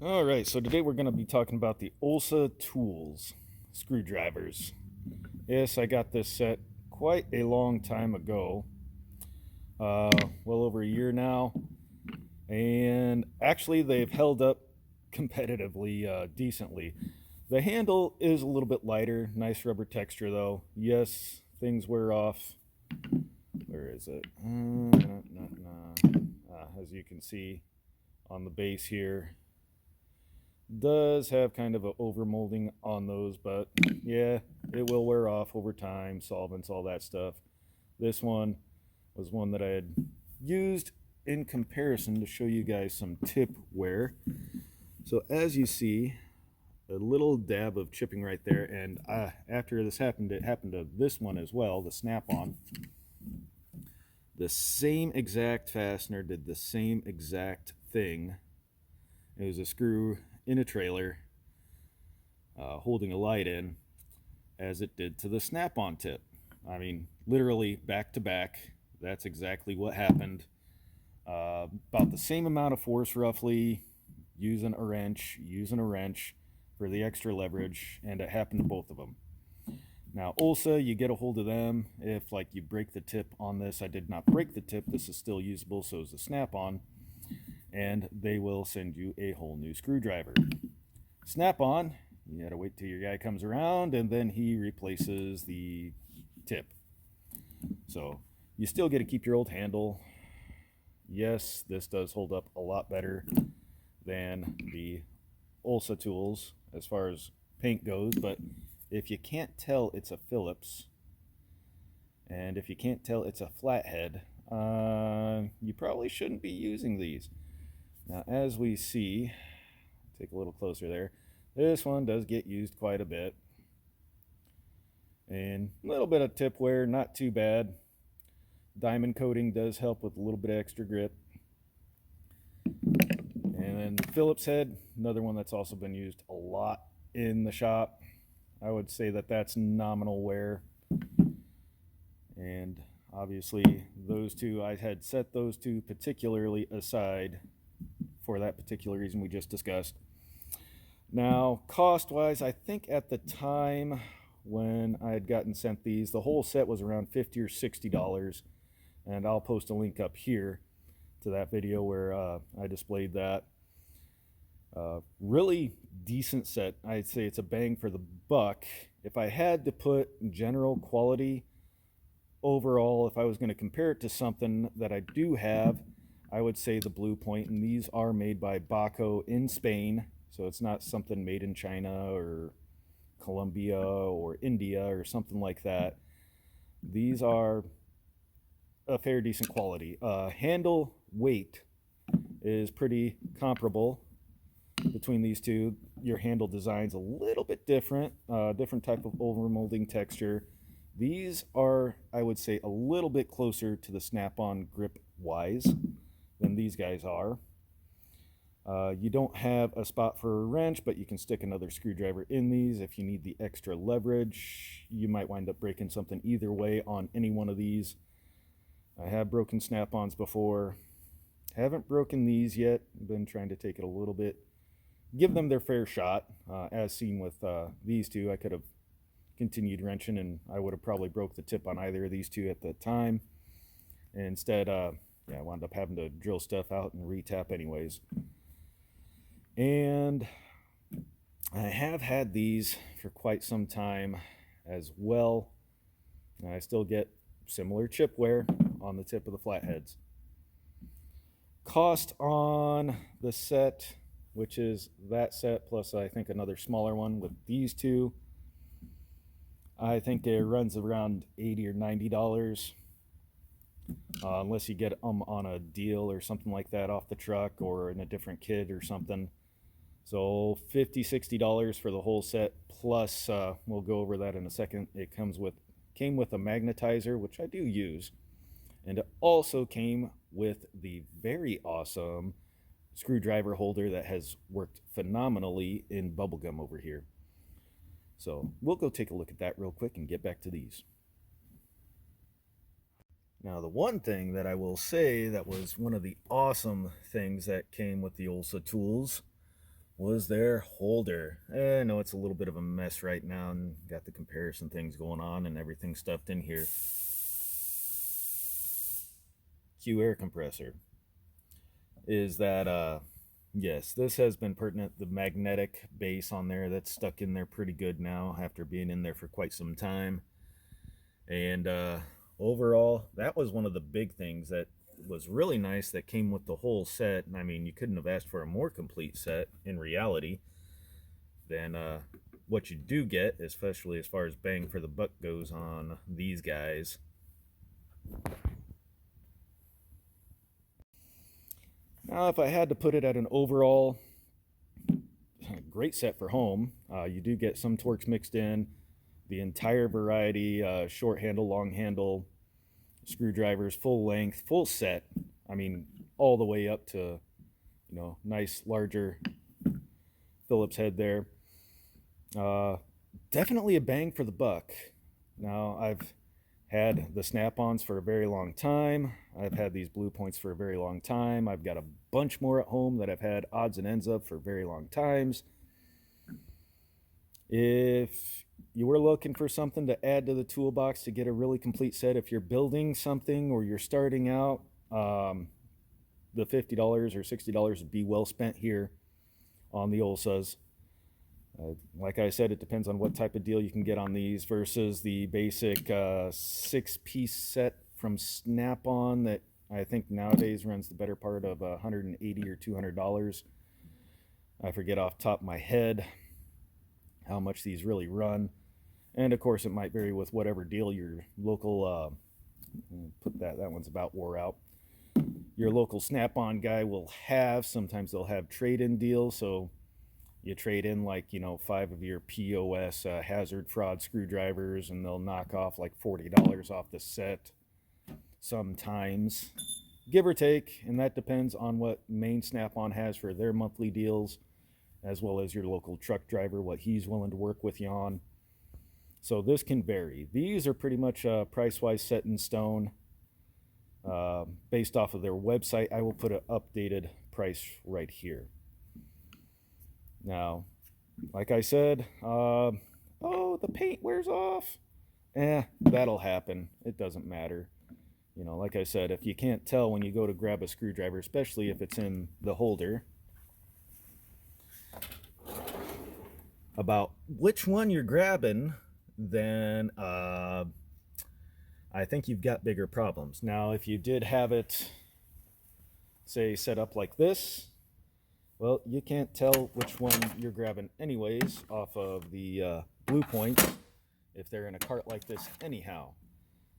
All right, so today we're going to be talking about the Olsa tools, screwdrivers. Yes, I got this set quite a long time ago, well over a year now, and actually they've held up competitively decently. The handle is a little bit lighter, nice rubber texture though. Yes, things wear off. Where is it? As you can see on the base here, does have kind of a over molding on those, but yeah, it will wear off over time, solvents, all that stuff. This one was one that I had used in comparison to show you guys some tip wear. So as you see, a little dab of chipping right there, and after this happened, it happened to this one as well, the snap-on. The same exact fastener did the same exact thing. It was a screw in a trailer holding a light in, as it did to the snap-on tip. I mean, literally back to back. That's exactly what happened. About the same amount of force roughly, using a wrench for the extra leverage, and it happened to both of them. Now Olsa, you get a hold of them if like you break the tip on this. I did not break the tip. This is still usable, so is the snap-on, and they will send you a whole new screwdriver. Snap-on, you gotta wait till your guy comes around and then he replaces the tip. So you still get to keep your old handle. Yes, this does hold up a lot better than the Olsa tools as far as paint goes, but if you can't tell it's a Phillips, and if you can't tell it's a flathead, you probably shouldn't be using these. Now, as we see, take a little closer there, this one does get used quite a bit. And a little bit of tip wear, not too bad. Diamond coating does help with a little bit of extra grip. And then Phillips head, another one that's also been used a lot in the shop. I would say that that's nominal wear. And obviously those two, I had set those two particularly aside for that particular reason we just discussed. Now, cost-wise, I think at the time when I had gotten sent these, the whole set was around $50 or $60, and I'll post a link up here to that video where I displayed that. Really decent set. I'd say it's a bang for the buck. If I had to put general quality overall, if I was going to compare it to something that I do have, I would say the Blue Point, and these are made by Baco in Spain, so it's not something made in China or Colombia or India or something like that. These are a fair decent quality. Handle weight is pretty comparable between these two. Your handle design's a little bit different, different type of over molding texture. These are, I would say, a little bit closer to the snap-on grip wise than these guys are. You don't have a spot for a wrench, but you can stick another screwdriver in these if you need the extra leverage. You might wind up breaking something either way on any one of these. I have broken snap-ons before. Haven't broken these yet. Been trying to take it a little bit, give them their fair shot. As seen with these two, I could have continued wrenching and I would have probably broke the tip on either of these two at the time. And instead, I wound up having to drill stuff out and retap anyways. And I have had these for quite some time as well. And I still get similar chip wear on the tip of the flatheads. Cost on the set, which is that set plus I think another smaller one with these two, I think it runs around $80 or $90, unless you get them on a deal or something like that off the truck or in a different kit or something. So $50, $60 for the whole set, plus we'll go over that in a second. It came with a magnetizer, which I do use, and it also came with the very awesome screwdriver holder that has worked phenomenally in bubblegum over here. So we'll go take a look at that real quick and get back to these. Now, the one thing that I will say that was one of the awesome things that came with the Olsa tools was their holder. I know it's a little bit of a mess right now and got the comparison things going on and everything stuffed in here. Q air compressor is that yes, this has been pertinent. The magnetic base on there, that's stuck in there pretty good now after being in there for quite some time. And overall, that was one of the big things that was really nice that came with the whole set. I mean, you couldn't have asked for a more complete set in reality than what you do get, especially as far as bang for the buck goes on these guys. Now, if I had to put it at an overall great set for home, you do get some Torx mixed in, the entire variety, short handle, long handle, screwdrivers, full length, full set. I mean, all the way up to, nice larger Phillips head there. Definitely a bang for the buck. Now, I've had the snap-ons for a very long time. I've had these Blue Points for a very long time. I've got a bunch more at home that I've had odds and ends of for very long times. If you were looking for something to add to the toolbox to get a really complete set, if you're building something or you're starting out, the $50 or $60 would be well spent here on the Olsas. Like I said, it depends on what type of deal you can get on these versus the basic 6-piece set from Snap-on that I think nowadays runs the better part of $180 or $200. I forget off the top of my head how much these really run. And of course, it might vary with whatever deal your local, that one's about wore out. Your local Snap-on guy will have. Sometimes they'll have trade-in deals, so you trade in 5 of your POS hazard fraud screwdrivers and they'll knock off like $40 off the set sometimes, give or take, and that depends on what main Snap-on has for their monthly deals, as well as your local truck driver, what he's willing to work with you on. So this can vary. These are pretty much price-wise set in stone based off of their website. I will put an updated price right here. Now, like I said, oh, the paint wears off. That'll happen. It doesn't matter. Like I said, if you can't tell when you go to grab a screwdriver, especially if it's in the holder, about which one you're grabbing, then I think you've got bigger problems. Now, if you did have it, say, set up like this, well, you can't tell which one you're grabbing anyways off of the Blue Point if they're in a cart like this anyhow.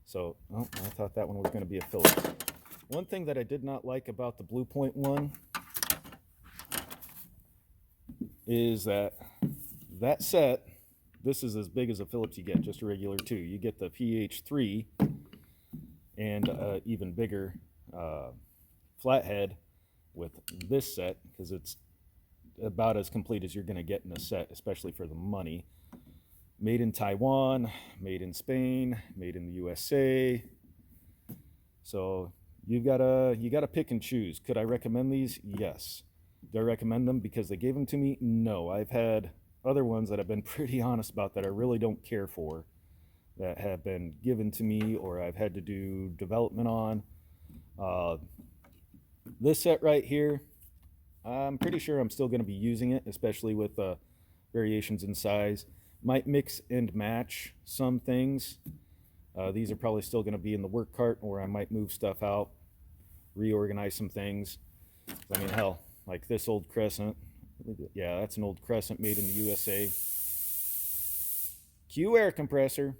So, I thought that one was going to be a Phillips. One thing that I did not like about the Blue Point one is that set, this is as big as a Phillips you get, just a regular 2. You get the PH3 and even bigger flathead with this set, because it's about as complete as you're going to get in a set, especially for the money. Made in Taiwan, made in Spain, made in the USA. So you gotta pick and choose. Could I recommend these? Yes. Do I recommend them because they gave them to me? No. I've had other ones that I've been pretty honest about that I really don't care for, that have been given to me or I've had to do development on. This set right here, I'm pretty sure I'm still going to be using it, especially with variations in size. Might mix and match some things. These are probably still going to be in the work cart, or I might move stuff out, reorganize some things. I mean, hell, like this old Crescent. Yeah, that's an old Crescent made in the USA. Q air compressor.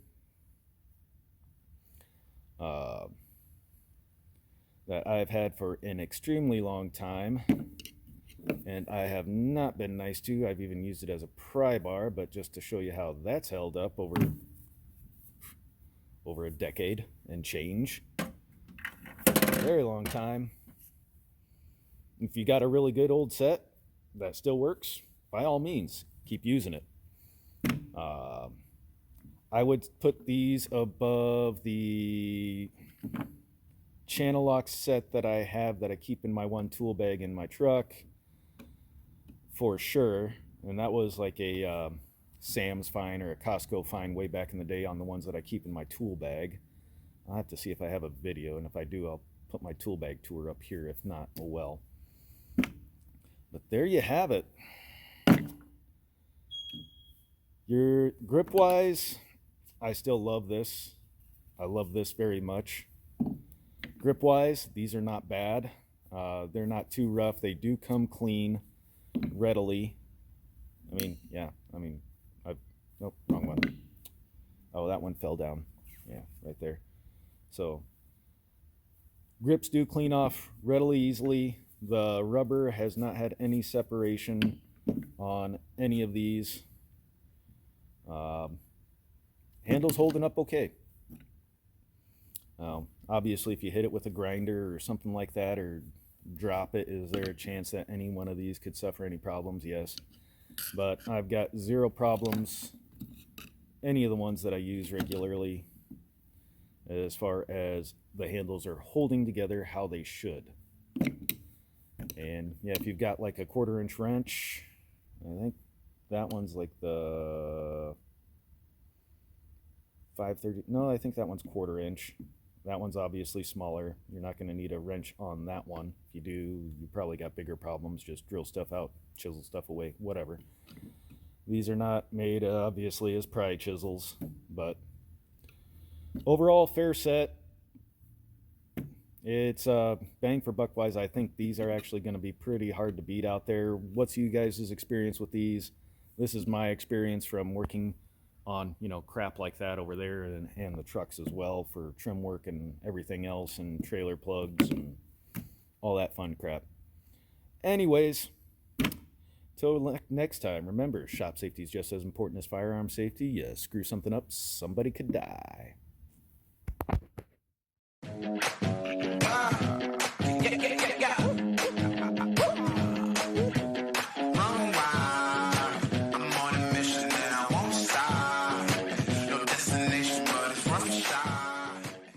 That I've had for an extremely long time, and I have not been nice to. I've even used it as a pry bar, but just to show you how that's held up over a decade and change. Very long time. If you got a really good old set that still works, by all means, keep using it. I would put these above the channel lock set that I have that I keep in my one tool bag in my truck. for sure. And that was like a Sam's find or a Costco find way back in the day on the ones that I keep in my tool bag. I'll have to see if I have a video, and if I do, I'll put my tool bag tour up here. If not, oh well. But there you have it. Your grip wise, I still love this. I love this very much. Grip wise, these are not bad. They're not too rough. They do come clean readily. I mean, yeah, nope, wrong one. Oh, that one fell down. Yeah, right there. So grips do clean off readily, easily. The rubber has not had any separation on any of these. Handle's holding up okay. Obviously, if you hit it with a grinder or something like that, or drop it, is there a chance that any one of these could suffer any problems? Yes. But I've got zero problems, any of the ones that I use regularly, as far as the handles are holding together how they should. And yeah, if you've got like a 1/4-inch wrench, I think that one's like the 530. No, I think that one's 1/4-inch. That one's obviously smaller. You're not going to need a wrench on that one. If you do, you probably got bigger problems. Just drill stuff out, chisel stuff away, whatever. These are not made, obviously, as pry chisels, but overall, fair set. It's bang for buck wise. I think these are actually going to be pretty hard to beat out there. What's you guys' experience with these? This is my experience from working on, crap like that over there, and the trucks as well for trim work and everything else, and trailer plugs and all that fun crap. Anyways, till next time, remember, shop safety is just as important as firearm safety. You screw something up, somebody could die.